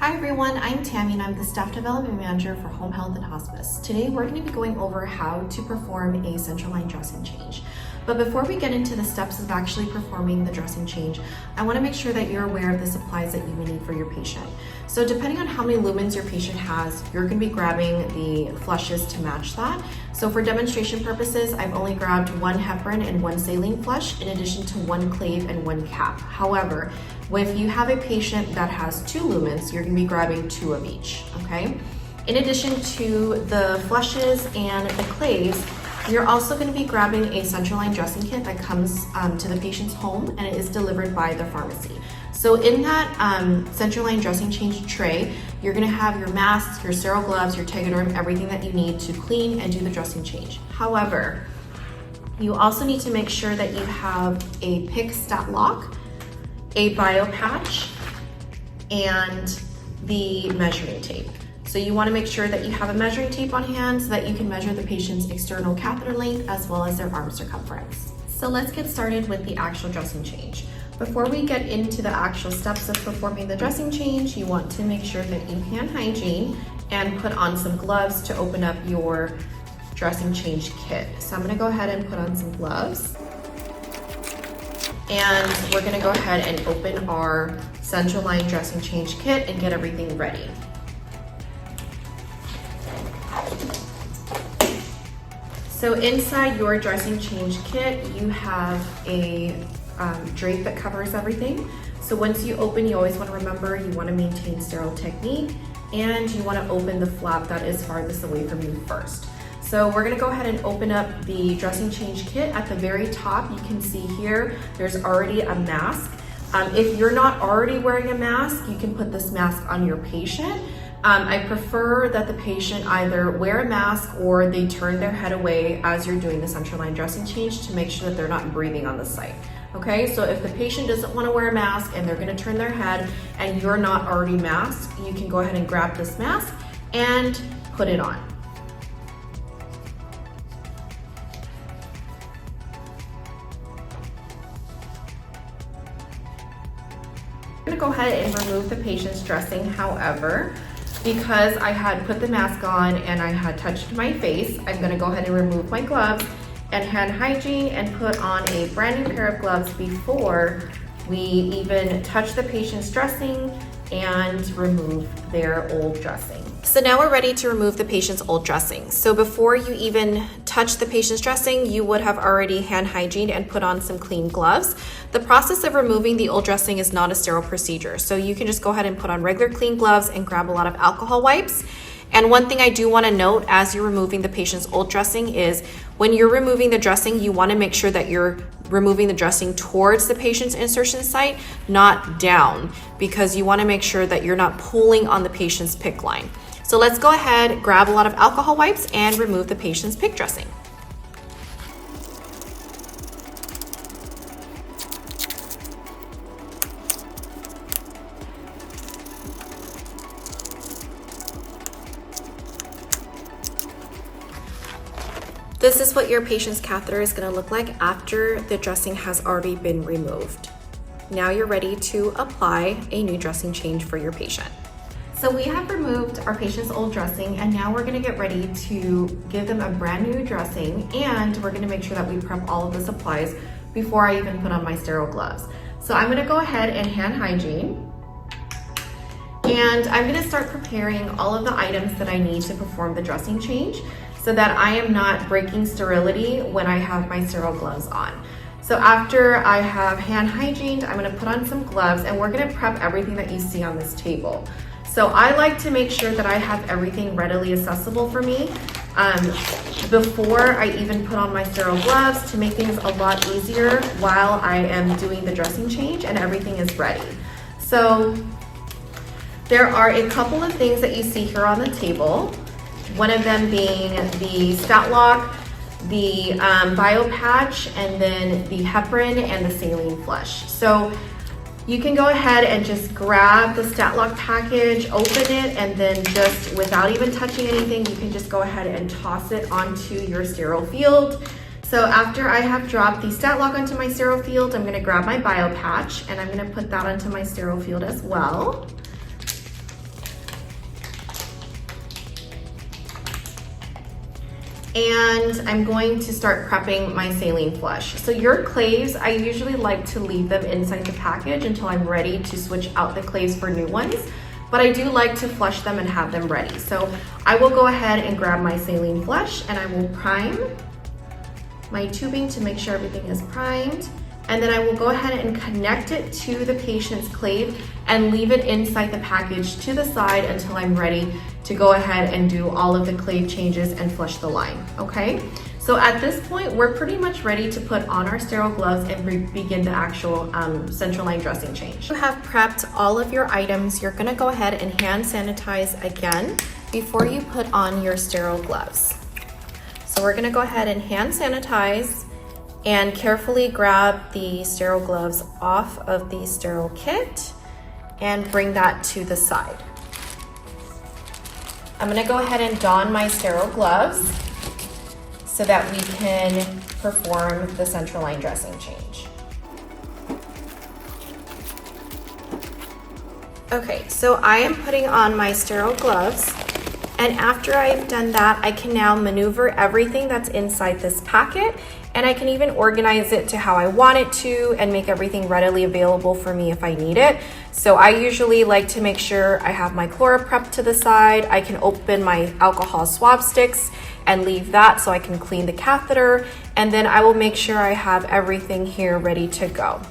Hi everyone, I'm Tammy and I'm the Staff Development Manager for Home Health and Hospice. Today we're going to be going over how to perform a central line dressing change. But before we get into the steps of actually performing the dressing change, I want to make sure that you're aware of the supplies that you may need for your patient. So depending on how many lumens your patient has, you're going to be grabbing the flushes to match that. So for demonstration purposes, I've only grabbed one heparin and one saline flush in addition to one clave and one cap. However, if you have a patient that has 2 lumens, you're going to be grabbing 2 of each, okay? In addition to the flushes and the claves, you're also going to be grabbing a central line dressing kit that comes to the patient's home and it is delivered by the pharmacy. So in that central line dressing change tray, you're going to have your masks, your sterile gloves, your Tegaderm, everything that you need to clean and do the dressing change. However, you also need to make sure that you have a PICC stat lock, a bio patch, and the measuring tape. So you want to make sure that you have a measuring tape on hand so that you can measure the patient's external catheter length as well as their arm circumference. So let's get started with the actual dressing change. Before we get into the actual steps of performing the dressing change, you want to make sure that you hand hygiene and put on some gloves to open up your dressing change kit. So I'm going to go ahead and put on some gloves. And we're going to go ahead and open our central line dressing change kit and get everything ready. So inside your dressing change kit, you have a drape that covers everything. So once you open, you always want to remember you want to maintain sterile technique and you want to open the flap that is farthest away from you first. So we're going to go ahead and open up the dressing change kit. At the very top, you can see here, there's already a mask. If you're not already wearing a mask, you can put this mask on your patient. I prefer that the patient either wear a mask or they turn their head away as you're doing the central line dressing change to make sure that they're not breathing on the site. Okay, so if the patient doesn't want to wear a mask and they're going to turn their head and you're not already masked, you can go ahead and grab this mask and put it on. I'm going to go ahead and remove the patient's dressing. However, because I had put the mask on and I had touched my face, I'm going to go ahead and remove my gloves and hand hygiene and put on a brand new pair of gloves before we even touch the patient's dressing and remove their old dressing. So now we're ready to remove the patient's old dressing. So before you even touch the patient's dressing, you would have already hand hygiened and put on some clean gloves. The process of removing the old dressing is not a sterile procedure. So you can just go ahead and put on regular clean gloves and grab a lot of alcohol wipes. And one thing I do want to note as you're removing the patient's old dressing is when you're removing the dressing, you want to make sure that you're removing the dressing towards the patient's insertion site, not down, because you want to make sure that you're not pulling on the patient's PICC line. So let's go ahead, grab a lot of alcohol wipes and remove the patient's PICC dressing. This is what your patient's catheter is going to look like after the dressing has already been removed. Now you're ready to apply a new dressing change for your patient. So we have removed our patient's old dressing and now we're going to get ready to give them a brand new dressing, and we're going to make sure that we prep all of the supplies before I even put on my sterile gloves. So I'm going to go ahead and hand hygiene. And I'm going to start preparing all of the items that I need to perform the dressing change so that I am not breaking sterility when I have my sterile gloves on. So after I have hand hygiened, I'm going to put on some gloves and we're going to prep everything that you see on this table. So I like to make sure that I have everything readily accessible for me before I even put on my sterile gloves to make things a lot easier while I am doing the dressing change and everything is ready. So there are a couple of things that you see here on the table. One of them being the stat lock, the bio patch, and then the heparin and the saline flush. So you can go ahead and just grab the stat lock package, open it, and then just without even touching anything, you can just go ahead and toss it onto your sterile field. So after I have dropped the stat lock onto my sterile field, I'm going to grab my bio patch and I'm going to put that onto my sterile field as well. And I'm going to start prepping my saline flush. So your claves, I usually like to leave them inside the package until I'm ready to switch out the claves for new ones, but I do like to flush them and have them ready. So I will go ahead and grab my saline flush and I will prime my tubing to make sure everything is primed. And then I will go ahead and connect it to the patient's clave and leave it inside the package to the side until I'm ready to go ahead and do all of the clave changes and flush the line, okay? So at this point, we're pretty much ready to put on our sterile gloves and begin the actual central line dressing change. You have prepped all of your items. You're gonna go ahead and hand sanitize again before you put on your sterile gloves. So we're gonna go ahead and hand sanitize and carefully grab the sterile gloves off of the sterile kit and bring that to the side. I'm gonna go ahead and don my sterile gloves so that we can perform the central line dressing change. Okay, so I am putting on my sterile gloves, and after I've done that, I can now maneuver everything that's inside this packet, and I can even organize it to how I want it to and make everything readily available for me if I need it. So I usually like to make sure I have my ChloraPrep to the side. I can open my alcohol swab sticks and leave that so I can clean the catheter, and then I will make sure I have everything here ready to go.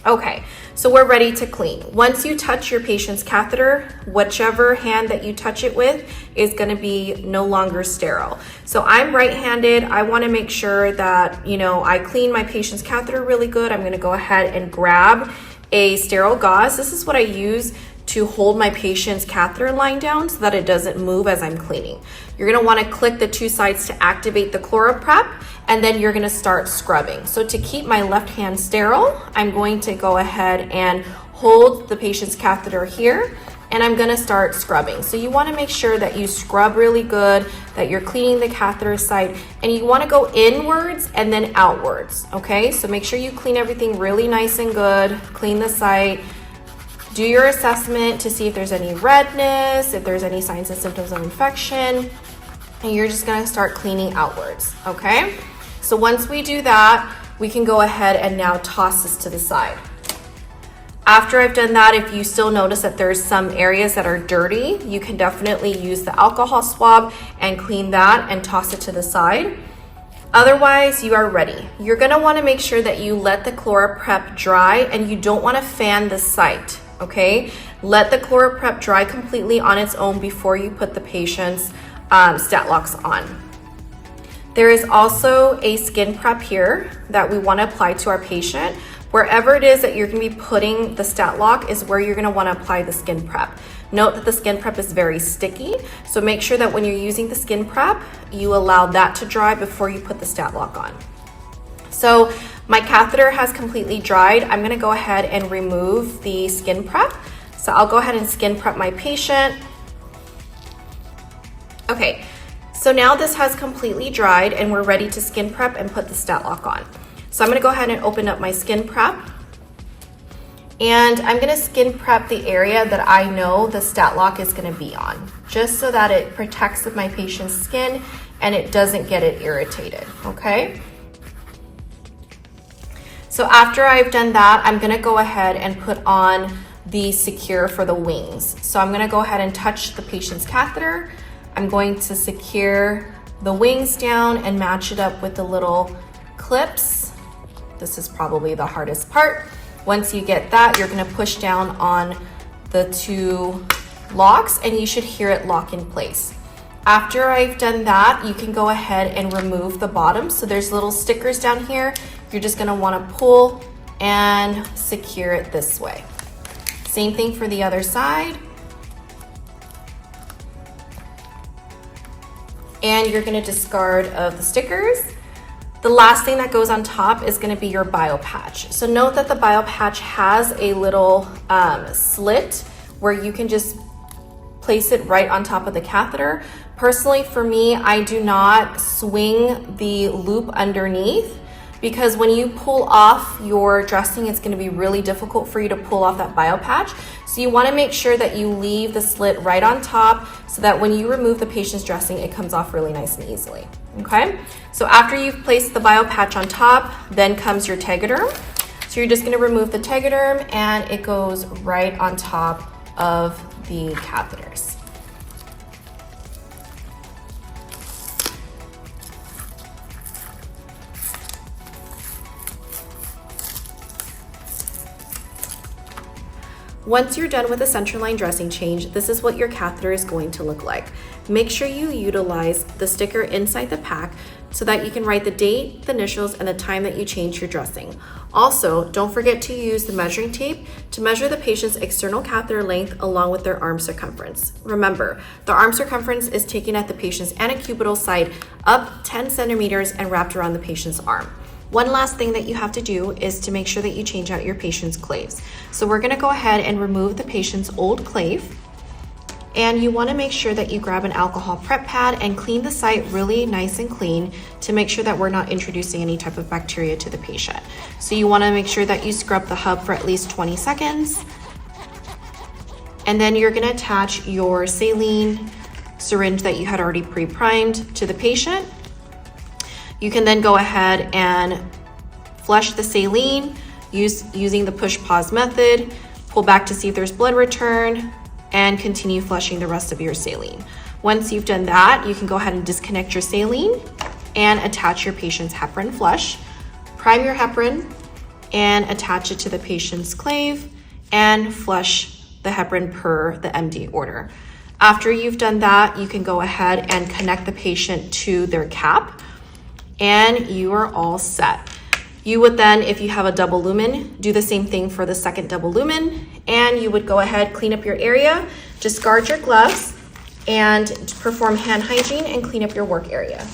Okay, so we're ready to clean. Once you touch your patient's catheter, whichever hand that you touch it with is gonna be no longer sterile. So I'm right-handed. I wanna make sure that, I clean my patient's catheter really good. I'm gonna go ahead and grab a sterile gauze. This is what I use to hold my patient's catheter line down so that it doesn't move as I'm cleaning. You're gonna wanna click the two sides to activate the ChloraPrep, and then you're gonna start scrubbing. So to keep my left hand sterile, I'm going to go ahead and hold the patient's catheter here, and I'm gonna start scrubbing. So you wanna make sure that you scrub really good, that you're cleaning the catheter site, and you wanna go inwards and then outwards, okay? So make sure you clean everything really nice and good, clean the site, do your assessment to see if there's any redness, if there's any signs and symptoms of infection, and you're just gonna start cleaning outwards, okay? So once we do that, we can go ahead and now toss this to the side. After I've done that, if you still notice that there's some areas that are dirty, you can definitely use the alcohol swab and clean that and toss it to the side. Otherwise, you are ready. You're gonna wanna make sure that you let the ChloraPrep dry and you don't wanna fan the site, okay? Let the ChloraPrep dry completely on its own before you put the patient's stat locks on. There is also a skin prep here that we wanna apply to our patient. Wherever it is that you're gonna be putting the stat lock is where you're gonna wanna apply the skin prep. Note that the skin prep is very sticky, so make sure that when you're using the skin prep, you allow that to dry before you put the stat lock on. So my catheter has completely dried. I'm gonna go ahead and remove the skin prep. So I'll go ahead and skin prep my patient. Okay, so now this has completely dried and we're ready to skin prep and put the stat lock on. So I'm gonna go ahead and open up my skin prep, and I'm gonna skin prep the area that I know the stat lock is gonna be on, just so that it protects my patient's skin and it doesn't get it irritated, okay? So after I've done that, I'm gonna go ahead and put on the secure for the wings. So I'm gonna go ahead and touch the patient's catheter. I'm going to secure the wings down and match it up with the little clips. This is probably the hardest part. Once you get that, you're gonna push down on the two locks and you should hear it lock in place. After I've done that, you can go ahead and remove the bottom. So there's little stickers down here. You're just gonna wanna pull and secure it this way. Same thing for the other side. And you're gonna discard of the stickers. The last thing that goes on top is gonna be your bio patch. So note that the bio patch has a little slit where you can just place it right on top of the catheter. Personally, for me, I do not swing the loop underneath because when you pull off your dressing, it's going to be really difficult for you to pull off that biopatch. So you want to make sure that you leave the slit right on top so that when you remove the patient's dressing, it comes off really nice and easily. Okay, so after you've placed the biopatch on top, then comes your tegaderm. So you're just going to remove the tegaderm and it goes right on top of the catheters. Once you're done with the central line dressing change, this is what your catheter is going to look like. Make sure you utilize the sticker inside the pack so that you can write the date, the initials, and the time that you changed your dressing. Also, don't forget to use the measuring tape to measure the patient's external catheter length along with their arm circumference. Remember, the arm circumference is taken at the patient's antecubital side up 10 centimeters and wrapped around the patient's arm. One last thing that you have to do is to make sure that you change out your patient's claves. So we're gonna go ahead and remove the patient's old clave. And you wanna make sure that you grab an alcohol prep pad and clean the site really nice and clean to make sure that we're not introducing any type of bacteria to the patient. So you wanna make sure that you scrub the hub for at least 20 seconds. And then you're gonna attach your saline syringe that you had already pre-primed to the patient. You can then go ahead and flush the saline using the push-pause method, pull back to see if there's blood return, and continue flushing the rest of your saline. Once you've done that, you can go ahead and disconnect your saline and attach your patient's heparin flush. Prime your heparin and attach it to the patient's clave and flush the heparin per the MD order. After you've done that, you can go ahead and connect the patient to their cap, and you are all set. You would then, if you have a double lumen, do the same thing for the second double lumen, and you would go ahead, clean up your area, discard your gloves, and perform hand hygiene and clean up your work area.